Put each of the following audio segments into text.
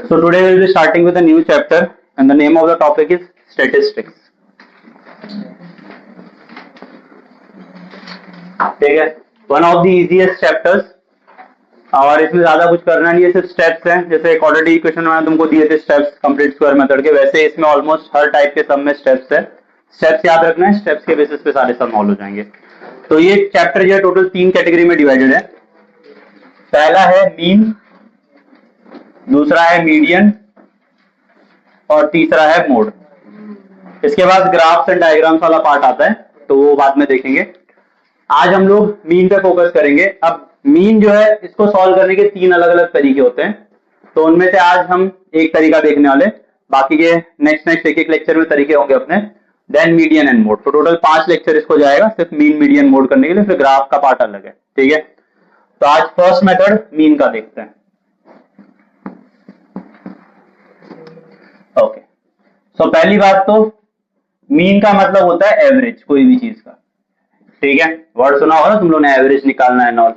So today we will be starting with a new chapter and the name of the topic is statistics. ठीक है, one of the easiest chapters और इसमें ज्यादा कुछ करना नहीं है, सिर्फ स्टेप्स हैं। जैसे क्वाड्रेटिक इक्वेशन में तुमको दिए थे स्टेप्स कंप्लीट स्क्वायर मेथड के, वैसे इसमें ऑलमोस्ट हर टाइप के सम में स्टेप्स है। स्टेप्स याद रखना है, स्टेप्स के बेसिस पे सारे सम सॉल्व हो जाएंगे। तो ये चैप्टर जो है टोटल 3 कैटेगरी में डिवाइडेड है। पहला है मीन, दूसरा है मीडियन और तीसरा है मोड। इसके बाद ग्राफ्स एंड डायग्राम्स वाला पार्ट आता है, तो वो बाद में देखेंगे। आज हम लोग मीन पे फोकस करेंगे। अब मीन जो है इसको सॉल्व करने के 3 अलग अलग तरीके होते हैं, तो उनमें से आज हम एक तरीका देखने वाले, बाकी के नेक्स्ट एक एक लेक्चर में तरीके होंगे अपने। देन मीडियन एंड मोड, तो टोटल 5 लेक्चर इसको जाएगा सिर्फ मीन मीडियन मोड करने के लिए, फिर ग्राफ का पार्ट अलग है। ठीक है, तो आज फर्स्ट मेथड मीन का देखते हैं। ओके, सो पहली बात तो मीन का मतलब होता है एवरेज कोई भी चीज का। ठीक है, वर्ड सुना होगा ना तुम लोगों ने, एवरेज निकालना है नॉल।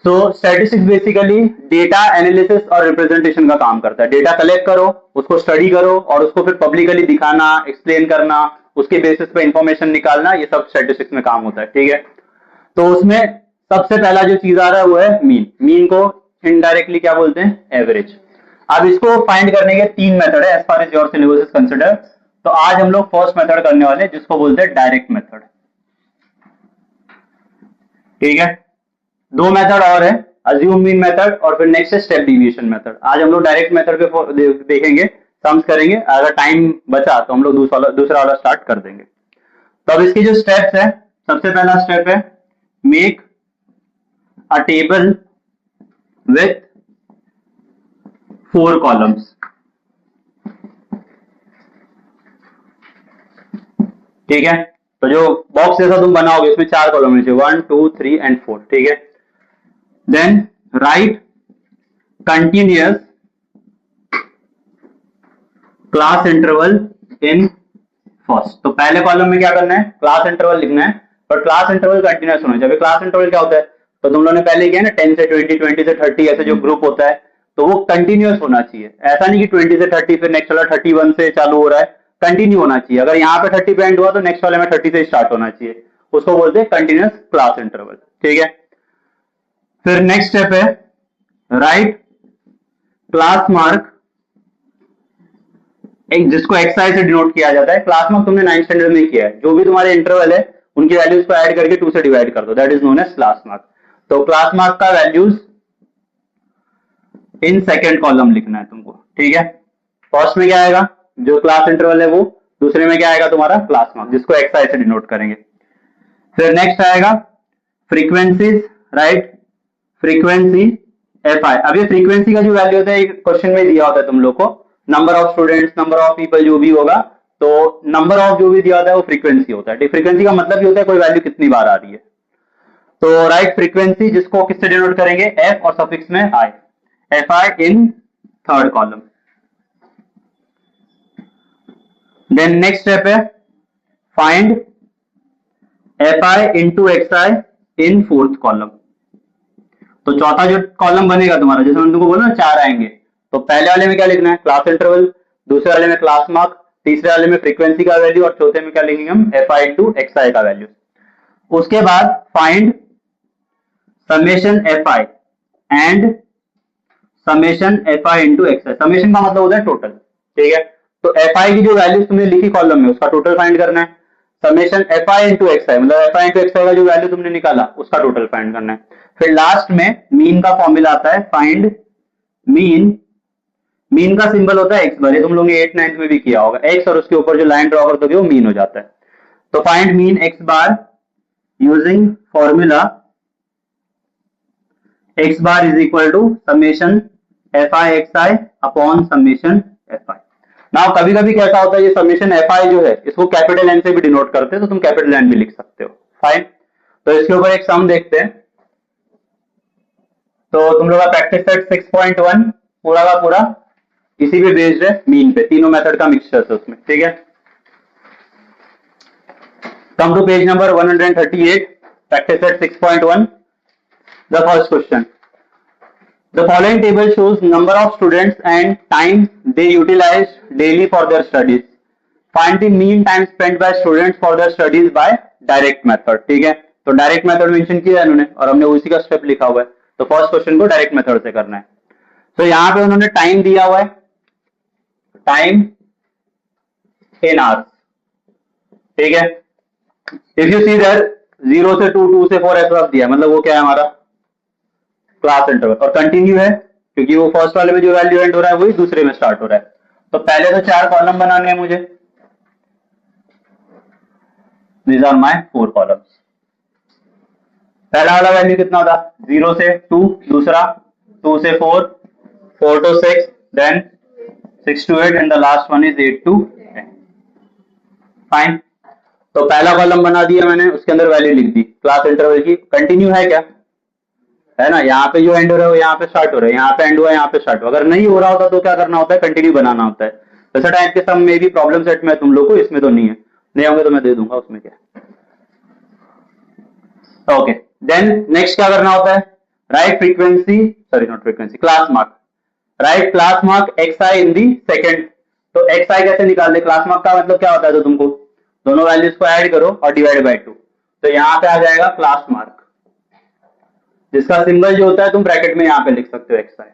सो स्टैटिस्टिक्स बेसिकली डेटा एनालिसिस और रिप्रेजेंटेशन का काम करता है। डेटा कलेक्ट करो, उसको स्टडी करो और उसको फिर पब्लिकली दिखाना, एक्सप्लेन करना, उसके बेसिस पे इंफॉर्मेशन निकालना, ये सब स्टैटिस्टिक्स में काम होता है। ठीक है, तो उसमें सबसे पहला जो चीज आ रहा है वो है मीन। मीन को इनडायरेक्टली क्या बोलते हैं? एवरेज। अब इसको फाइंड करने के 3 मेथड है as far as your syllabus is consider. तो आज हम लोग फर्स्ट मेथड करने वाले हैं जिसको बोलते हैं डायरेक्ट मेथड। ठीक है, 2 मेथड और है, अज्यूम मीन मेथड और फिर नेक्स्ट है स्टेप डिविएशन मेथड। आज हम लोग डायरेक्ट मेथड पे देखेंगे, सम्स करेंगे। अगर टाइम बचा तो हम लोग दूसरा वाला स्टार्ट कर देंगे। तो अब इसके जो स्टेप्स है, सबसे पहला स्टेप है make a table with 4 columns. ठीक है, तो जो बॉक्स जैसा तुम बनाओगे इसमें 4 कॉलम नीचे 1 2 3 एंड 4। ठीक है, then write continuous class interval in first. तो पहले कॉलम में क्या करना है? क्लास इंटरवल लिखना है, पर क्लास इंटरवल कंटिन्यूअस होना चाहिए। क्लास इंटरवल क्या होता है? तो तुम लोगों ने पहले किया ना, 10 से 20, 20 से 30 ऐसे जो ग्रुप होता है, तो वो कंटिन्यूअस होना चाहिए। ऐसा नहीं कि 20 से 30 फिर नेक्स्ट वाला 31 से चालू हो रहा है, कंटिन्यू होना चाहिए। अगर यहाँ पे 30 पे एंड हुआ तो नेक्स्ट वाले में 30 से स्टार्ट होना चाहिए, उसको बोलते हैं कंटिन्यूअस क्लास इंटरवल। ठीक है, फिर नेक्स्ट स्टेप है राइट क्लास मार्क, एक जिसको एक्सआई से डिनोट किया जाता है। क्लास मार्क तुमने 9th स्टैंडर्ड में किया है, जो भी तुम्हारे इंटरवल है उनकी वैल्यूज को ऐड करके 2 से डिवाइड कर दो, that is known as class mark. तो क्लास मार्क का वैल्यूज इन सेकेंड कॉलम लिखना है तुमको। ठीक है, फर्स्ट में क्या आएगा? जो क्लास इंटरवल है वो, दूसरे में क्या आएगा? तुम्हारा क्लास मार्क, जिसको एक्सआई से डिनोट करेंगे। फिर नेक्स्ट आएगा फ्रीक्वेंसीज, राइट फ्रीक्वेंसी एफ आई। अब ये फ्रीक्वेंसी का जो वैल्यू होता है क्वेश्चन में दिया होता है तुम लोग को, number of students, number of people जो भी होगा, तो नंबर ऑफ जो भी दिया होता है वो फ्रीक्वेंसी होता है। फ्रीक्वेंसी का मतलब ये होता है कोई वैल्यू कितनी बार आ रही है। तो राइट फ्रीक्वेंसी, जिसको किससे डिनोट करेंगे? एफ और सफिक्स में I, F I in third column. Then next step है find F I into X I in fourth column. तो चौथा जो कॉलम बनेगा तुम्हारा, जैसे मैंने तुमको बोला ना 4 आएंगे, तो पहले वाले में क्या लिखना है? क्लास इंटरवल, दूसरे वाले में क्लास मार्क, तीसरे वाले में फ्रीक्वेंसी का वैल्यू और चौथे में क्या लिखेंगे हम? F I into X I का वैल्यू। उसके बाद find summation F I and summation F I into X I. Summation का मतलब होता है टोटल। ठीक है, तो एफ आई की जो वैल्यूज तुमने लिखी कॉलम में उसका टोटल फाइंड करना है। Summation F I into X I मतलब F I into X I का जो वैल्यू तुमने निकाला उसका टोटल फाइंड करना है। फिर लास्ट में मीन का फॉर्मूला आता है फाइंड मीन। मीन का सिंबल होता है एक्स बार, ये तुम लोग ने 8th 9th में भी किया होगा। एक्स और उसके ऊपर जो लाइन ड्रॉ कर दोगे वो मीन हो जाता है। तो find mean X bar using formula X bar is equal to summation F I X I upon summation F I. Now कभी कभी कैसा होता है, ये समेशन एफ आई जो है इसको कैपिटल एन से भी डिनोट करते हैं, तो तुम कैपिटल एन भी लिख सकते हो। फाइन, तो इसके ऊपर एक सम देखते हैं। तो तुम लोग का प्रैक्टिस सेट 6.1 पूरा का पूरा इसी पे बेस्ड है, मीन पे, तीनों मेथड का मिक्सचर है उसमें। ठीक है, come to page number 138, practice set 6.1। The first question, The following table shows number of students and time they utilize daily for their studies. Find the mean time spent by students for their studies by direct method. ठीक है, तो direct method mention किया है उन्होंने और हमने उसी का स्टेप लिखा हुआ है. तो फर्स्ट क्वेश्चन को डायरेक्ट मेथड से करना है. तो यहाँ पे उन्होंने टाइम दिया हुआ है, टाइम इन आवर्स. ठीक है, इफ यू सी देयर 0 से 2, 2 से 4 ऐसा दिया, मतलब वो क्या है हमारा क्लास इंटरवल, और कंटिन्यू है क्योंकि वो फर्स्ट वाले में जो वैल्यू एंड हो रहा है वही दूसरे में स्टार्ट हो रहा है. तो पहले तो 4 कॉलम बनाने हैं मुझे. These are my 4 columns. पहला वाला वैल्यू कितना होता, 0 से 2, दूसरा 2 से 4, 4 to 6, then 6 to 8 and the last one is 8 to 10. Fine. तो पहला कॉलम बना दिया मैंने, उसके अंदर वैल्यू लिख दी क्लास इंटरवल की. कंटिन्यू है क्या, है ना, यहाँ पे जो एंड हो रहा है वो यहाँ पे स्टार्ट हो रहा है, यहाँ पे एंड हुआ, यहाँ पे स्टार्ट हुआ. अगर नहीं हो रहा होता तो क्या करना होता है, कंटिन्यू बनाना होता है. वैसे टाइप के सम में भी प्रॉब्लम सेट में तुम लोग को, इसमें तो नहीं है, नहीं होंगे तो मैं दे दूंगा, उसमें क्या. ओके, देन नेक्स्ट क्या करना होता है, right frequency, sorry not frequency, class mark. Right class mark x I in the second. तो एक्स आई कैसे निकाल दे, क्लास मार्क का मतलब क्या होता है, तो तुमको दोनों वैल्यूज को ऐड करो और डिवाइड बाय 2. तो यहाँ पे आ जाएगा क्लास मार्क, जिसका सिंबल जो होता है तुम ब्रैकेट में यहाँ पे लिख सकते हो एक्स आई.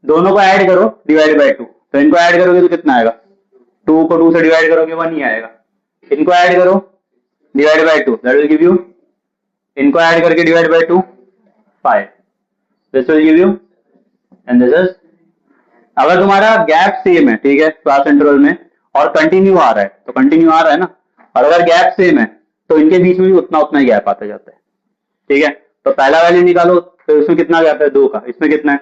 दोनों को ऐड करो, डिवाइड बाय 2. तो इनको ऐड करोगे तो कितना आएगा, 2 को 2 से डिवाइड करोगे 1 ही आएगा. इनको ऐड करो, divide by 2, that will give you, इनको ऐड करके divide by 2, 5. This will give you, and this is. अगर तुम्हारा गैप सेम है, ठीक है, क्लास इंटरवल में और कंटिन्यू आ रहा है, तो कंटिन्यू आ रहा है ना, और अगर गैप सेम है तो इनके बीच में भी उतना उतना ही गैप आता जाता है. ठीक है, तो पहला वैल्यू निकालो, तो इसमें कितना गैप है, 2 का, इसमें कितना है,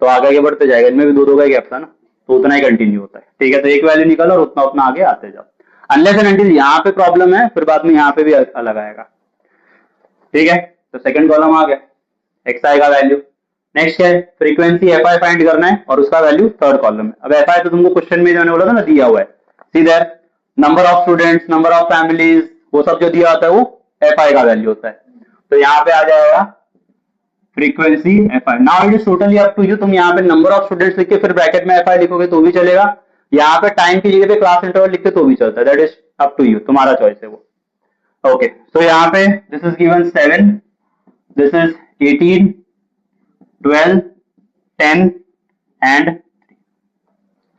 तो आगे बढ़ते जाएगा, इनमें भी 2 का गैप था ना, तो उतना ही कंटिन्यू होता है. ठीक है, तो एक वैल्यू निकालो और उतना उतना आगे आते जाओ. अनलेस एंड अनटिल यहाँ पे प्रॉब्लम है, फिर बाद में यहाँ पे भी अलग आएगा. ठीक है, तो सेकंड कॉलम आ गया, एक्स आई का वैल्यू. नेक्स्ट है फ्रीक्वेंसी एफ आई फाइंड करना है और उसका वैल्यू थर्ड कॉलम में. अब एफ आई तो तुमको क्वेश्चन में मैंने बोला था ना दिया हुआ है, see there number of students, number of families, वो सब जो दिया होता है वो एफ आई का वैल्यू होता है. तो यहाँ पे आ जाएगा frequency F I. Now it is totally up to you, तुम यहाँ पे नंबर ऑफ स्टूडेंट्स लिख के फिर ब्रैकेट में एफ आई लिखोगे तो भी चलेगा, यहाँ पे टाइम की जगह पे क्लास इंटरवल लिखते तो भी चलता है. That is up to you, तुम्हारा चॉइस है वो. ओके, तो यहाँ पे this is given 7, this is 18, 12, 10 and 3.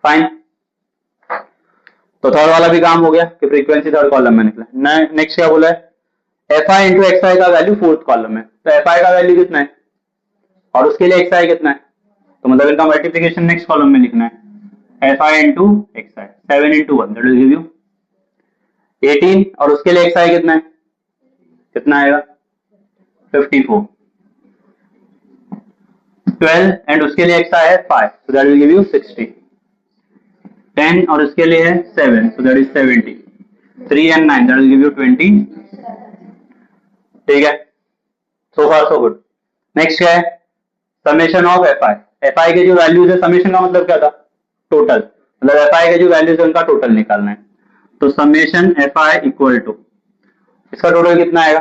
Fine. तो थर्ड वाला भी काम हो गया कि फ्रीक्वेंसी थर्ड कॉलम में निकला. नेक्स्ट क्या बोला है, F I into X I का वैल्यू फोर्थ कॉलम में. तो एफ आई का वैल्यू कितना है और उसके लिए एक्स आई कितना है, तो मतलब इनका मल्टीप्लीकेशन नेक्स्ट कॉलम में लिखना है. F I into X I, 7 into 1, that will give you 18, और उसके लिए एक्स आई कितना है, कितना आएगा 54. 12 एंड उसके लिए एक्स आई है 5, so that will give you 60. 10 और उसके लिए है 7, so that is 70. 3 and 9, that will give you 20. ठीक है, so far so good. Next क्या है, summation of F I. F आई के जो वैल्यूज है, समेशन का मतलब क्या था, टोटल, मतलब एफ आई के जो वैल्यूज है उनका टोटल निकालना है. तो summation F I equal to, इसका टोटल कितना आएगा,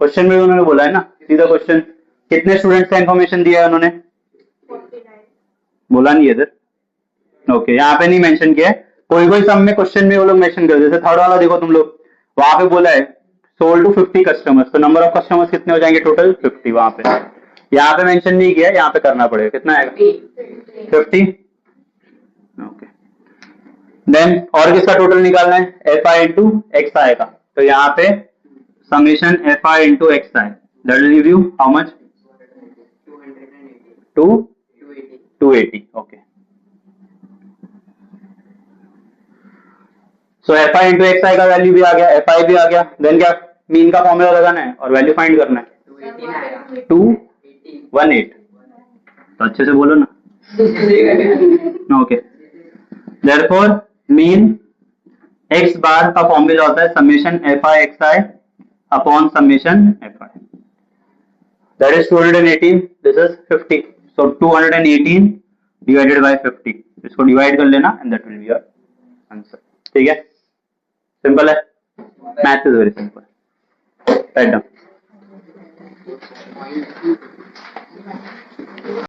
क्वेश्चन में उन्होंने बोला है ना, सीधा क्वेश्चन. कितने स्टूडेंट्स का इंफॉर्मेशन दिया है उन्होंने, 49. बोला नहीं है इधर. ओके, यहाँ पे नहीं मेंशन किया है. कोई कोई सम में क्वेश्चन में वो लोग मेंशन कर, जैसे थर्ड वाला देखो तुम लोग, वहां पे बोला है सोल्ड टू 50 कस्टमर्स, तो नंबर ऑफ कस्टमर्स कितने हो जाएंगे टोटल 50 वहां पे. यहाँ पे मेंशन नहीं किया, यहाँ पे करना पड़ेगा. कितना आएगा 50. ओके, देन और किसका टोटल निकालना है, F I into X I का. तो यहाँ पे summation F I into X I, that will give you how much, 280. Okay, so F I into X I का वैल्यू भी आ गया, एफ आई भी आ गया. देन क्या, मीन का फॉर्मूला लगाना है और वैल्यू फाइंड करना है. 218. तो अच्छे से बोलो ना. ओके, देयरफॉर मीन एक्स बार का फॉर्मूला होता है summation F I X I upon summation F I. That is 218, this is 50. So 218 divided by 50, इसको डिवाइड कर लेना and that will be your answer. ठीक है, सिंपल है, math is very simple. Write down.